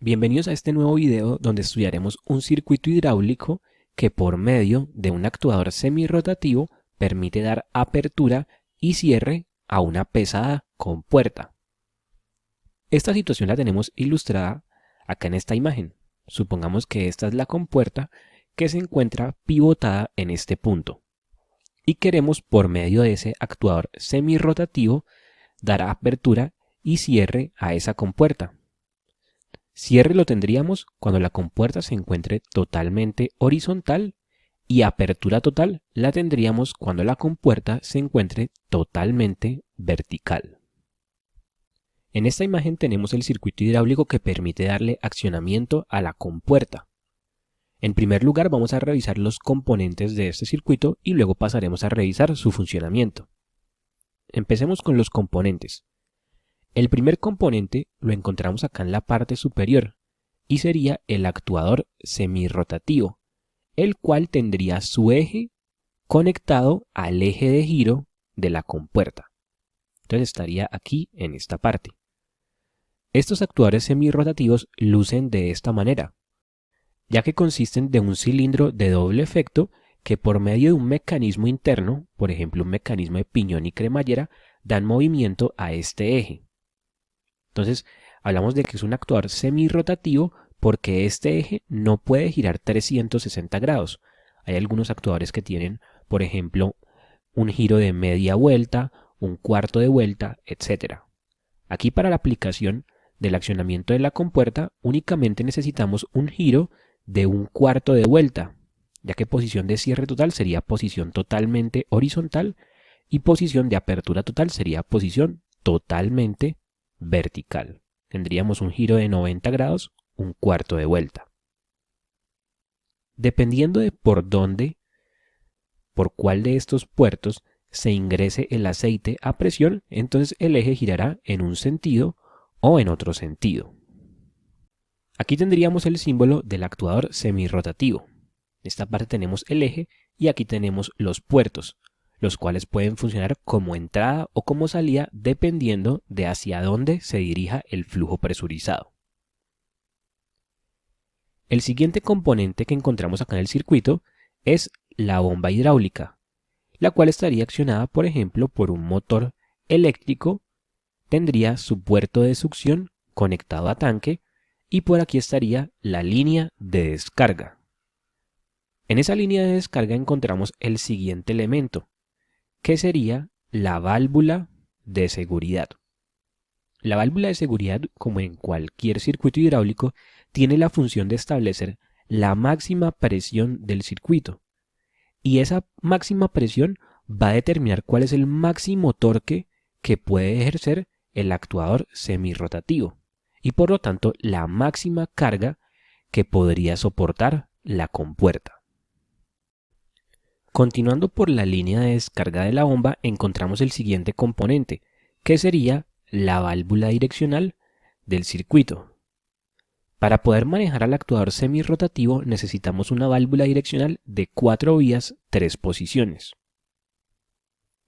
Bienvenidos a este nuevo video donde estudiaremos un circuito hidráulico que por medio de un actuador semirrotativo permite dar apertura y cierre a una pesada compuerta. Esta situación la tenemos ilustrada acá en esta imagen. Supongamos que esta es la compuerta que se encuentra pivotada en este punto y queremos por medio de ese actuador semirrotativo dar apertura y cierre a esa compuerta. Cierre lo tendríamos cuando la compuerta se encuentre totalmente horizontal y apertura total la tendríamos cuando la compuerta se encuentre totalmente vertical. En esta imagen tenemos el circuito hidráulico que permite darle accionamiento a la compuerta. En primer lugar vamos a revisar los componentes de este circuito y luego pasaremos a revisar su funcionamiento. Empecemos con los componentes. El primer componente lo encontramos acá en la parte superior y sería el actuador semirrotativo, el cual tendría su eje conectado al eje de giro de la compuerta. Entonces estaría aquí en esta parte. Estos actuadores semirrotativos lucen de esta manera, ya que consisten de un cilindro de doble efecto que por medio de un mecanismo interno, por ejemplo un mecanismo de piñón y cremallera, dan movimiento a este eje. Entonces, hablamos de que es un actuador semirrotativo porque este eje no puede girar 360 grados. Hay algunos actuadores que tienen, por ejemplo, un giro de media vuelta, un cuarto de vuelta, etc. Aquí para la aplicación del accionamiento de la compuerta únicamente necesitamos un giro de un cuarto de vuelta, ya que posición de cierre total sería posición totalmente horizontal y posición de apertura total sería posición totalmente vertical. Tendríamos un giro de 90 grados, un cuarto de vuelta. Dependiendo de por cuál de estos puertos se ingrese el aceite a presión, entonces el eje girará en un sentido o en otro sentido. Aquí tendríamos el símbolo del actuador semirrotativo. En esta parte tenemos el eje y aquí tenemos los puertos, los cuales pueden funcionar como entrada o como salida dependiendo de hacia dónde se dirija el flujo presurizado. El siguiente componente que encontramos acá en el circuito es la bomba hidráulica, la cual estaría accionada, por ejemplo, por un motor eléctrico, tendría su puerto de succión conectado a tanque y por aquí estaría la línea de descarga. En esa línea de descarga encontramos el siguiente elemento, que sería la válvula de seguridad. La válvula de seguridad, como en cualquier circuito hidráulico, tiene la función de establecer la máxima presión del circuito. Y esa máxima presión va a determinar cuál es el máximo torque que puede ejercer el actuador semirrotativo y por lo tanto la máxima carga que podría soportar la compuerta. Continuando por la línea de descarga de la bomba encontramos el siguiente componente, que sería la válvula direccional del circuito. Para poder manejar al actuador semirrotativo necesitamos una válvula direccional de 4 vías, 3 posiciones.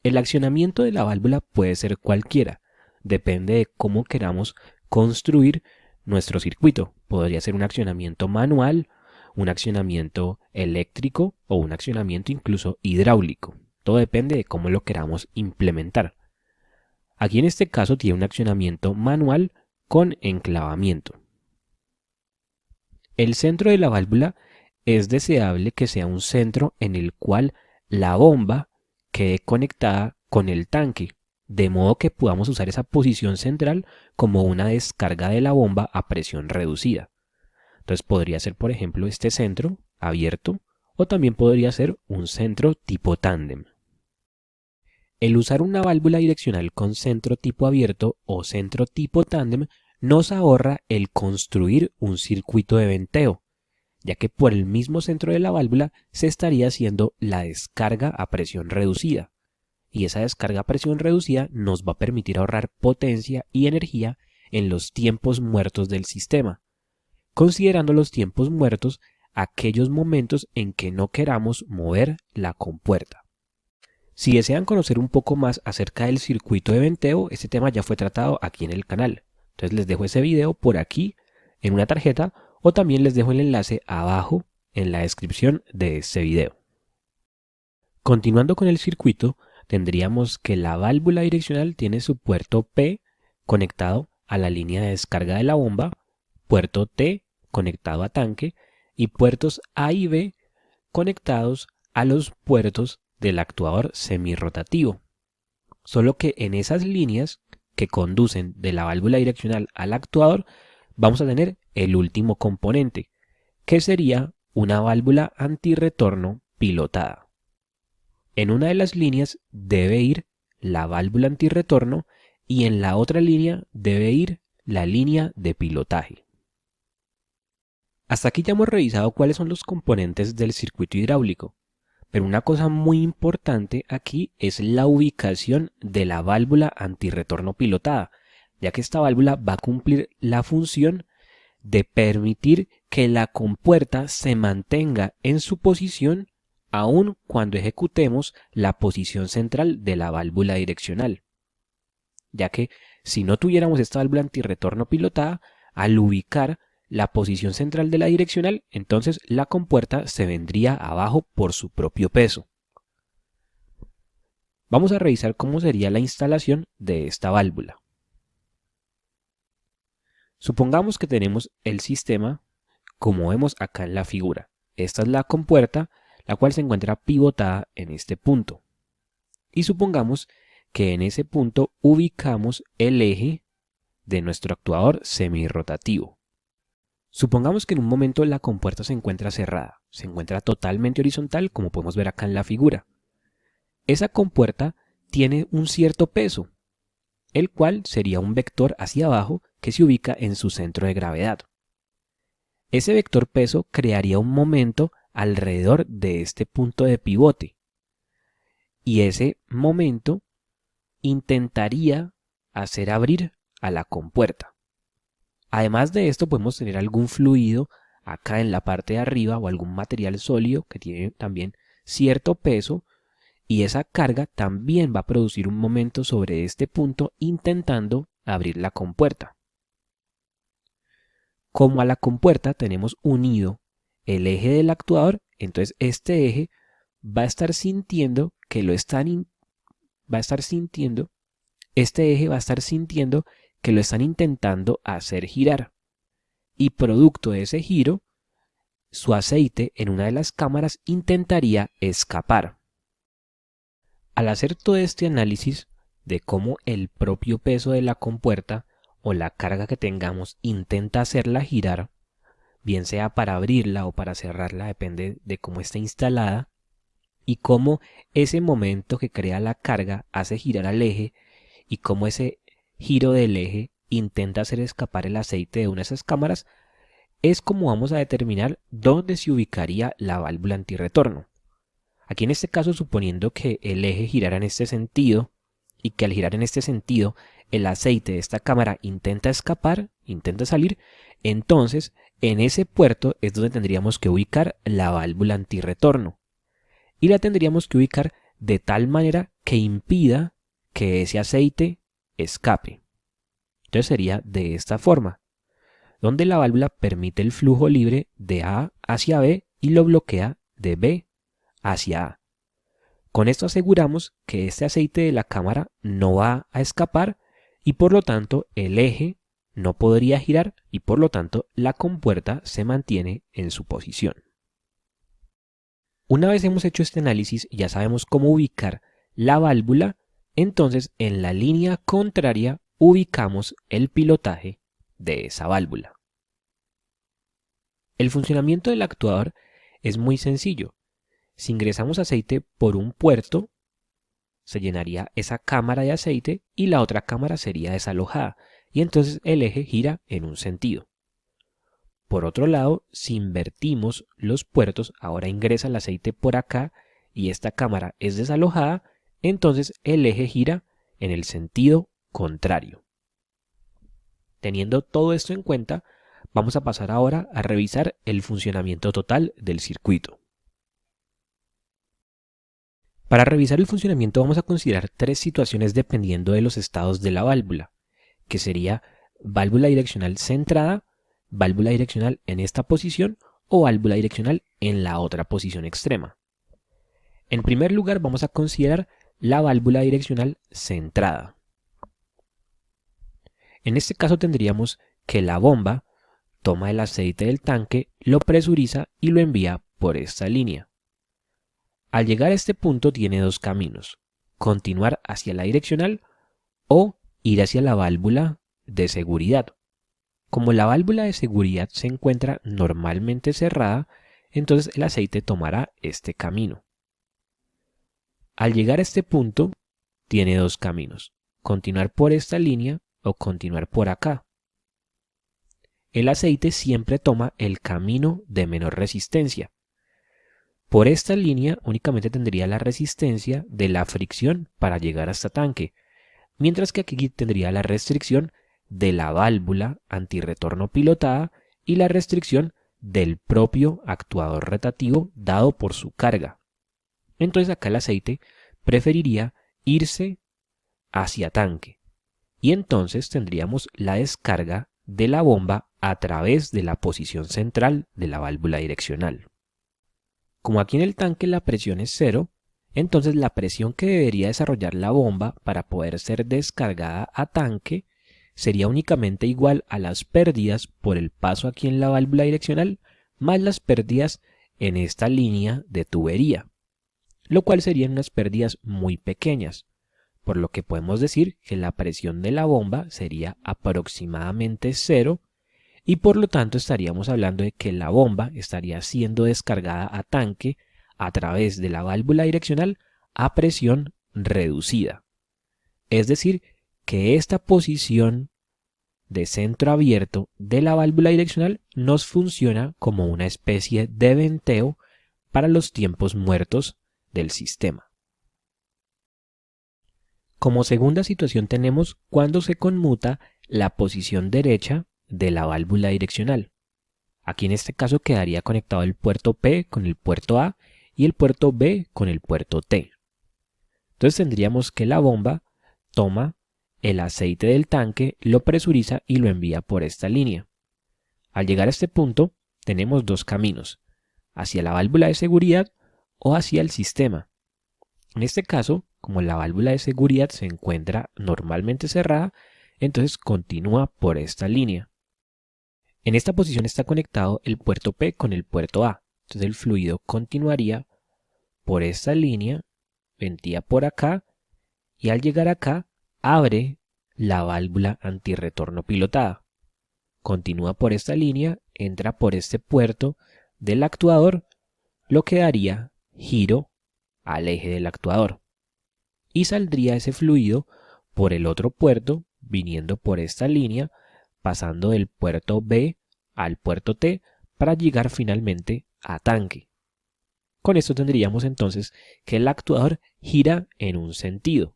El accionamiento de la válvula puede ser cualquiera, depende de cómo queramos construir nuestro circuito. Podría ser un accionamiento manual, un accionamiento eléctrico o un accionamiento incluso hidráulico. Todo depende de cómo lo queramos implementar. Aquí en este caso tiene un accionamiento manual con enclavamiento. El centro de la válvula es deseable que sea un centro en el cual la bomba quede conectada con el tanque, de modo que podamos usar esa posición central como una descarga de la bomba a presión reducida. Entonces podría ser, por ejemplo, este centro abierto o también podría ser un centro tipo tándem. El usar una válvula direccional con centro tipo abierto o centro tipo tándem nos ahorra el construir un circuito de venteo, ya que por el mismo centro de la válvula se estaría haciendo la descarga a presión reducida. Y esa descarga a presión reducida nos va a permitir ahorrar potencia y energía en los tiempos muertos del sistema, considerando los tiempos muertos aquellos momentos en que no queramos mover la compuerta. Si desean conocer un poco más acerca del circuito de venteo, este tema ya fue tratado aquí en el canal. Entonces les dejo ese video por aquí en una tarjeta o también les dejo el enlace abajo en la descripción de este video. Continuando con el circuito, tendríamos que la válvula direccional tiene su puerto P conectado a la línea de descarga de la bomba, puerto T conectado a tanque y puertos A y B conectados a los puertos del actuador semirrotativo. Solo que en esas líneas que conducen de la válvula direccional al actuador vamos a tener el último componente, que sería una válvula antirretorno pilotada. En una de las líneas debe ir la válvula antirretorno y en la otra línea debe ir la línea de pilotaje. Hasta aquí ya hemos revisado cuáles son los componentes del circuito hidráulico, pero una cosa muy importante aquí es la ubicación de la válvula antirretorno pilotada, ya que esta válvula va a cumplir la función de permitir que la compuerta se mantenga en su posición aun cuando ejecutemos la posición central de la válvula direccional, ya que si no tuviéramos esta válvula antirretorno pilotada, al ubicar la posición central de la direccional, entonces la compuerta se vendría abajo por su propio peso. Vamos a revisar cómo sería la instalación de esta válvula. Supongamos que tenemos el sistema como vemos acá en la figura. Esta es la compuerta, la cual se encuentra pivotada en este punto. Y supongamos que en ese punto ubicamos el eje de nuestro actuador semirrotativo. Supongamos que en un momento la compuerta se encuentra cerrada, se encuentra totalmente horizontal como podemos ver acá en la figura. Esa compuerta tiene un cierto peso, el cual sería un vector hacia abajo que se ubica en su centro de gravedad. Ese vector peso crearía un momento alrededor de este punto de pivote y ese momento intentaría hacer abrir a la compuerta. Además de esto podemos tener algún fluido acá en la parte de arriba o algún material sólido que tiene también cierto peso y esa carga también va a producir un momento sobre este punto intentando abrir la compuerta. Como a la compuerta tenemos unido el eje del actuador, entonces este eje va a estar sintiendo que lo están intentando hacer girar. Y producto de ese giro, su aceite en una de las cámaras intentaría escapar. Al hacer todo este análisis de cómo el propio peso de la compuerta o la carga que tengamos intenta hacerla girar, bien sea para abrirla o para cerrarla, depende de cómo esté instalada, y cómo ese momento que crea la carga hace girar al eje y cómo ese giro del eje intenta hacer escapar el aceite de una de esas cámaras, es como vamos a determinar dónde se ubicaría la válvula antirretorno. Aquí en este caso, suponiendo que el eje girara en este sentido y que al girar en este sentido el aceite de esta cámara intenta escapar, intenta salir, entonces en ese puerto es donde tendríamos que ubicar la válvula antirretorno. Y la tendríamos que ubicar de tal manera que impida que ese aceite escape. Entonces sería de esta forma, donde la válvula permite el flujo libre de A hacia B y lo bloquea de B hacia A. Con esto aseguramos que este aceite de la cámara no va a escapar y por lo tanto el eje no podría girar y por lo tanto la compuerta se mantiene en su posición. Una vez hemos hecho este análisis y ya sabemos cómo ubicar la válvula, entonces en la línea contraria ubicamos el pilotaje de esa válvula. El funcionamiento del actuador es muy sencillo. Si ingresamos aceite por un puerto, se llenaría esa cámara de aceite y la otra cámara sería desalojada y entonces el eje gira en un sentido. Por otro lado, si invertimos los puertos, ahora ingresa el aceite por acá y esta cámara es desalojada, entonces el eje gira en el sentido contrario. Teniendo todo esto en cuenta, vamos a pasar ahora a revisar el funcionamiento total del circuito. Para revisar el funcionamiento vamos a considerar tres situaciones dependiendo de los estados de la válvula, que sería válvula direccional centrada, válvula direccional en esta posición o válvula direccional en la otra posición extrema. En primer lugar vamos a considerar la válvula direccional centrada. En este caso tendríamos que la bomba toma el aceite del tanque, lo presuriza y lo envía por esta línea. Al llegar a este punto tiene dos caminos: continuar hacia la direccional o ir hacia la válvula de seguridad. Como la válvula de seguridad se encuentra normalmente cerrada, entonces el aceite tomará este camino. Al llegar a este punto tiene dos caminos: continuar por esta línea o continuar por acá. El aceite siempre toma el camino de menor resistencia. Por esta línea únicamente tendría la resistencia de la fricción para llegar hasta tanque, mientras que aquí tendría la restricción de la válvula antirretorno pilotada y la restricción del propio actuador rotativo dado por su carga. Entonces acá el aceite preferiría irse hacia tanque y entonces tendríamos la descarga de la bomba a través de la posición central de la válvula direccional. Como aquí en el tanque la presión es cero, entonces la presión que debería desarrollar la bomba para poder ser descargada a tanque sería únicamente igual a las pérdidas por el paso aquí en la válvula direccional más las pérdidas en esta línea de tubería, lo cual serían unas pérdidas muy pequeñas, por lo que podemos decir que la presión de la bomba sería aproximadamente cero y por lo tanto estaríamos hablando de que la bomba estaría siendo descargada a tanque a través de la válvula direccional a presión reducida. Es decir, que esta posición de centro abierto de la válvula direccional nos funciona como una especie de venteo para los tiempos muertos del sistema. Como segunda situación tenemos cuando se conmuta la posición derecha de la válvula direccional. Aquí en este caso quedaría conectado el puerto P con el puerto A y el puerto B con el puerto T. Entonces tendríamos que la bomba toma el aceite del tanque, lo presuriza y lo envía por esta línea. Al llegar a este punto tenemos dos caminos: hacia la válvula de seguridad o hacia el sistema. En este caso, como la válvula de seguridad se encuentra normalmente cerrada, entonces continúa por esta línea. En esta posición está conectado el puerto P con el puerto A. Entonces el fluido continuaría por esta línea, vendría por acá y al llegar acá abre la válvula antirretorno pilotada. Continúa por esta línea, entra por este puerto del actuador, lo que daría giro al eje del actuador. Y saldría ese fluido por el otro puerto, viniendo por esta línea, pasando del puerto B al puerto T para llegar finalmente a tanque. Con esto tendríamos entonces que el actuador gira en un sentido.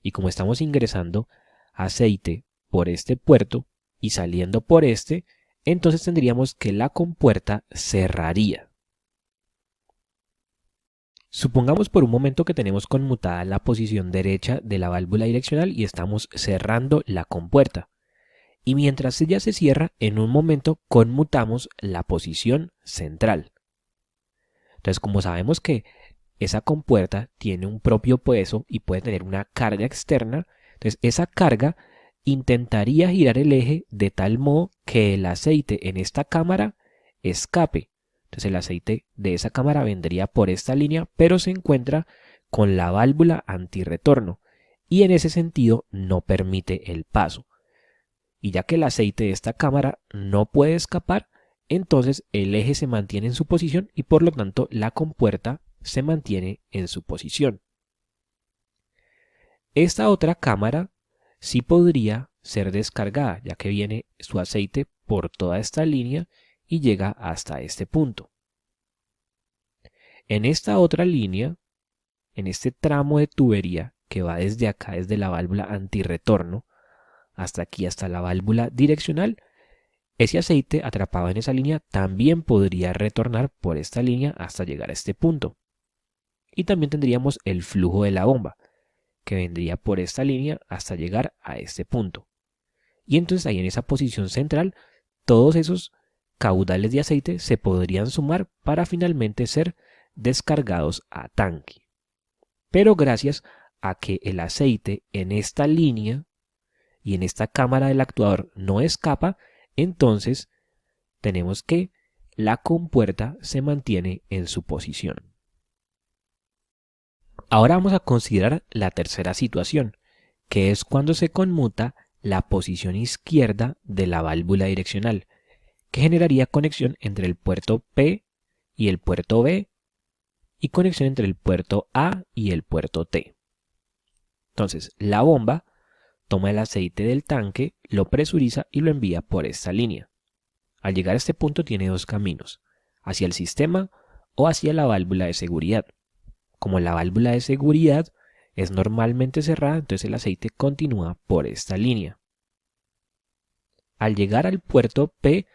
Y como estamos ingresando aceite por este puerto y saliendo por este, entonces tendríamos que la compuerta cerraría. Supongamos por un momento que tenemos conmutada la posición derecha de la válvula direccional y estamos cerrando la compuerta. Y mientras ella se cierra, en un momento conmutamos la posición central. Entonces, como sabemos que esa compuerta tiene un propio peso y puede tener una carga externa, entonces esa carga intentaría girar el eje de tal modo que el aceite en esta cámara escape. Entonces el aceite de esa cámara vendría por esta línea, pero se encuentra con la válvula antirretorno y en ese sentido no permite el paso. Y ya que el aceite de esta cámara no puede escapar, entonces el eje se mantiene en su posición y por lo tanto la compuerta se mantiene en su posición. Esta otra cámara sí podría ser descargada, ya que viene su aceite por toda esta línea y llega hasta este punto. En esta otra línea, en este tramo de tubería que va desde acá, desde la válvula antirretorno, hasta aquí, hasta la válvula direccional, ese aceite atrapado en esa línea también podría retornar por esta línea hasta llegar a este punto. Y también tendríamos el flujo de la bomba, que vendría por esta línea hasta llegar a este punto. Y entonces ahí en esa posición central todos esos caudales de aceite se podrían sumar para finalmente ser descargados a tanque. Pero gracias a que el aceite en esta línea y en esta cámara del actuador no escapa, entonces tenemos que la compuerta se mantiene en su posición. Ahora vamos a considerar la tercera situación, que es cuando se conmuta la posición izquierda de la válvula direccional, que generaría conexión entre el puerto P y el puerto B y conexión entre el puerto A y el puerto T. Entonces, la bomba toma el aceite del tanque, lo presuriza y lo envía por esta línea. Al llegar a este punto tiene dos caminos, hacia el sistema o hacia la válvula de seguridad. Como la válvula de seguridad es normalmente cerrada, entonces el aceite continúa por esta línea. Al llegar al puerto P,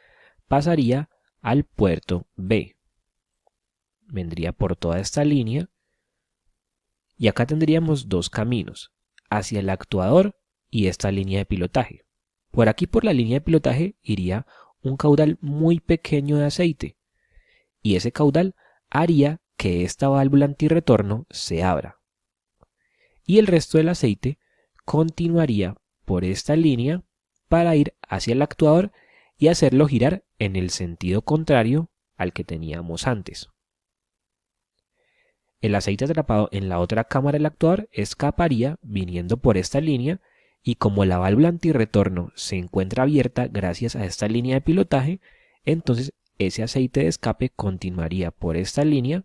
pasaría al puerto B. Vendría por toda esta línea y acá tendríamos dos caminos, hacia el actuador y esta línea de pilotaje. Por aquí, por la línea de pilotaje, iría un caudal muy pequeño de aceite y ese caudal haría que esta válvula antirretorno se abra. Y el resto del aceite continuaría por esta línea para ir hacia el actuador y hacerlo girar en el sentido contrario al que teníamos antes. El aceite atrapado en la otra cámara del actuador escaparía viniendo por esta línea y como la válvula antirretorno se encuentra abierta gracias a esta línea de pilotaje, entonces ese aceite de escape continuaría por esta línea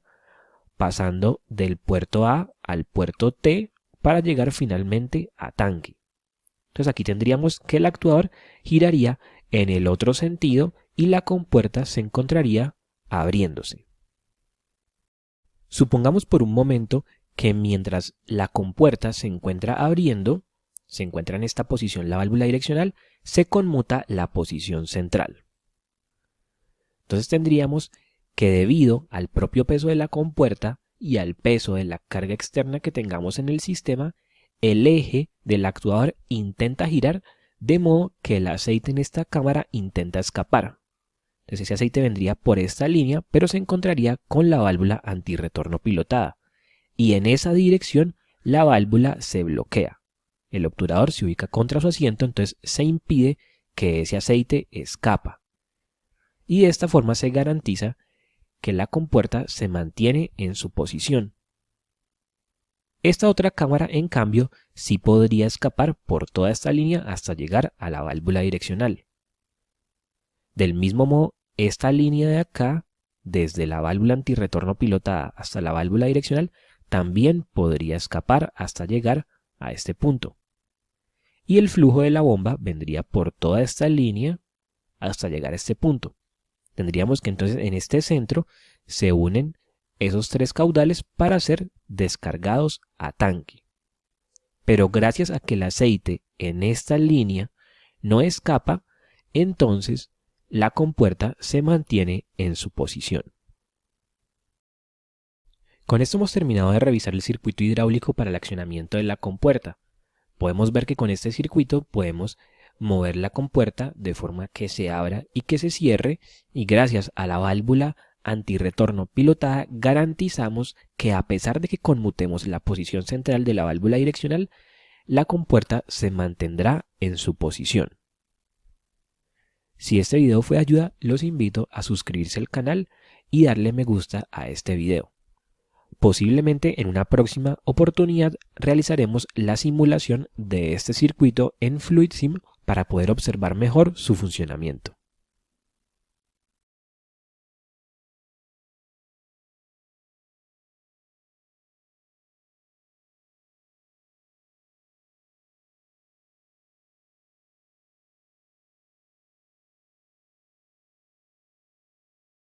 pasando del puerto A al puerto T para llegar finalmente a tanque. Entonces aquí tendríamos que el actuador giraría en el otro sentido y la compuerta se encontraría abriéndose. Supongamos por un momento que mientras la compuerta se encuentra abriendo, se encuentra en esta posición la válvula direccional, se conmuta la posición central. Entonces tendríamos que debido al propio peso de la compuerta y al peso de la carga externa que tengamos en el sistema, el eje del actuador intenta girar de modo que el aceite en esta cámara intenta escapar. Entonces ese aceite vendría por esta línea, pero se encontraría con la válvula antirretorno pilotada. Y en esa dirección la válvula se bloquea. El obturador se ubica contra su asiento, entonces se impide que ese aceite escapa. Y de esta forma se garantiza que la compuerta se mantiene en su posición. Esta otra cámara, en cambio, sí podría escapar por toda esta línea hasta llegar a la válvula direccional. Del mismo modo, esta línea de acá, desde la válvula antirretorno pilotada hasta la válvula direccional, también podría escapar hasta llegar a este punto. Y el flujo de la bomba vendría por toda esta línea hasta llegar a este punto. Tendríamos que entonces en este centro se unen esos tres caudales para ser descargados a tanque. Pero gracias a que el aceite en esta línea no escapa, entonces la compuerta se mantiene en su posición. Con esto hemos terminado de revisar el circuito hidráulico para el accionamiento de la compuerta. Podemos ver que con este circuito podemos mover la compuerta de forma que se abra y que se cierre, y gracias a la válvula antirretorno pilotada garantizamos que a pesar de que conmutemos la posición central de la válvula direccional, la compuerta se mantendrá en su posición. Si este video fue de ayuda, los invito a suscribirse al canal y darle me gusta a este video. Posiblemente en una próxima oportunidad realizaremos la simulación de este circuito en FluidSim para poder observar mejor su funcionamiento.